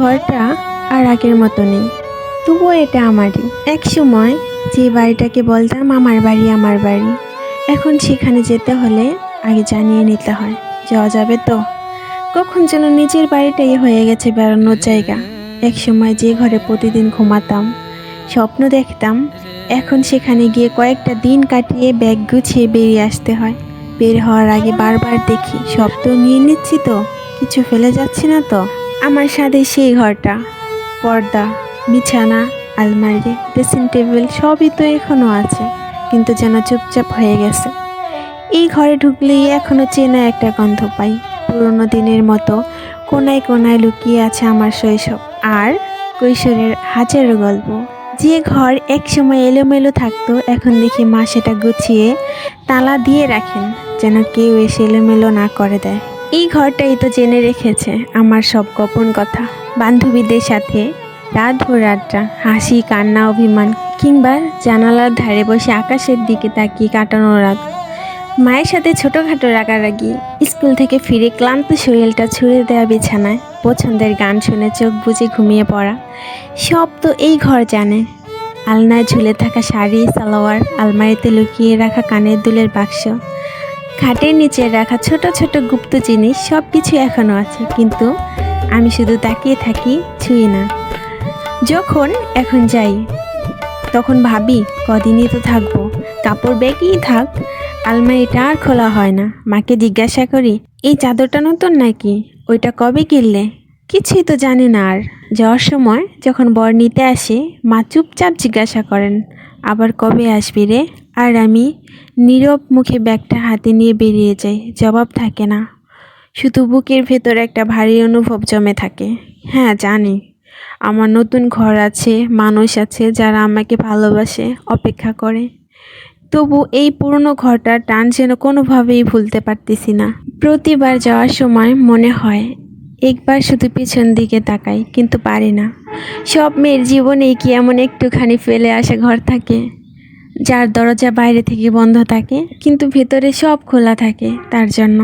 ঘরটা আর আগের মতো নেই, তবুও এটা আমারই। এক সময় যে বাড়িটাকে বলতাম আমার বাড়ি, এখন সেখানে যেতে হলে আগে জানিয়ে নিতে হয় যাওয়া যাবে তো। কখন যেন নিজের বাড়িটাই হয়ে গেছে বেড়ানোর জায়গা। এক সময় যে ঘরে প্রতিদিন ঘুমাতাম, স্বপ্ন দেখতাম, এখন সেখানে গিয়ে কয়েকটা দিন কাটিয়ে ব্যাগ গুছিয়ে বেরিয়ে আসতে হয়। বের হওয়ার আগে বারবার দেখি সব তো নিয়ে নিচ্ছি তো, কিছু ফেলে যাচ্ছি না তো। আমার সাথে সেই ঘরটা, পর্দা, বিছানা, আলমারি, ড্রেসিং টেবিল সবই তো এখনও আছে, কিন্তু যেন চুপচাপ হয়ে গেছে। এই ঘরে ঢুকলেই এখনও চেনা একটা গন্ধ পাই, পুরোনো দিনের মতো। কোনায় কোনায় লুকিয়ে আছে আমার শৈশব আর কৈশোরের হাজারো গল্প। যে ঘর একসময় এলোমেলো থাকতো, এখন দেখি মা সেটা গুছিয়ে তালা দিয়ে রাখেন, যেন কেউ এসে এলোমেলো না করে দেয়। এই ঘরটাই তো জেনে রেখেছে আমার সব গোপন কথা, বান্ধবীদের সাথে রাতভর আড্ডা, হাসি, কান্না, অভিমান, কিংবা জানালার ধারে বসে আকাশের দিকে তাকিয়ে কাটানো রাত। মায়ের সাথে ছোটোখাটো রাগারাগি, স্কুল থেকে ফিরে ক্লান্ত শরীরটা ছুঁড়ে দেওয়া বিছানায়, পছন্দের গান শুনে চোখ বুজে ঘুমিয়ে পড়া, সব তো এই ঘর জানে। আলনায় ঝুলে থাকা শাড়ি, সালোয়ার, আলমারিতে লুকিয়ে রাখা কানের দুলের বাক্স, খাটের নিচে রাখা ছোট ছোট গুপ্ত জিনিস, সব কিছু এখনও আছে, কিন্তু আমি শুধু তাকিয়ে থাকি, ছুঁই না। যখন এখন যাই, তখন ভাবি কদিনই তো থাকবো, কাপড় ব্যাগই থাক, আলমারিটা আর খোলা হয় না। মাকে জিজ্ঞাসা করি, এই চাদরটা নতুন নাকি, ওইটা কবে কিনলে? কিছুই তো জানি না। আর যাওয়ার সময় যখন বর নিতে আসে, মা চুপচাপ জিজ্ঞাসা করেন, আবার কবে আসবি রে? আর আমি নীরব মুখে ব্যাগটা হাতে নিয়ে বেরিয়ে যাই। জবাব থাকে না, শুধু বুকের ভেতর একটা ভারী অনুভব জমে থাকে। হ্যাঁ, জানি আমার নতুন ঘর আছে, মানুষ আছে যারা আমাকে ভালোবাসে, অপেক্ষা করে। তবু এই পুরনো ঘরটার টান যেন কোনোভাবেই ভুলতে পারতেছি না। প্রতিবার যাওয়ার সময় মনে হয় একবার শুধু পিছন দিকে তাকাই, কিন্তু পারি না। সব মেয়ের জীবনেই কি এমন একটুখানি ফেলে আসা ঘর থাকে, যার দরজা বাইরে থেকে বন্ধ থাকে কিন্তু ভেতরে সব খোলা থাকে তার জন্য?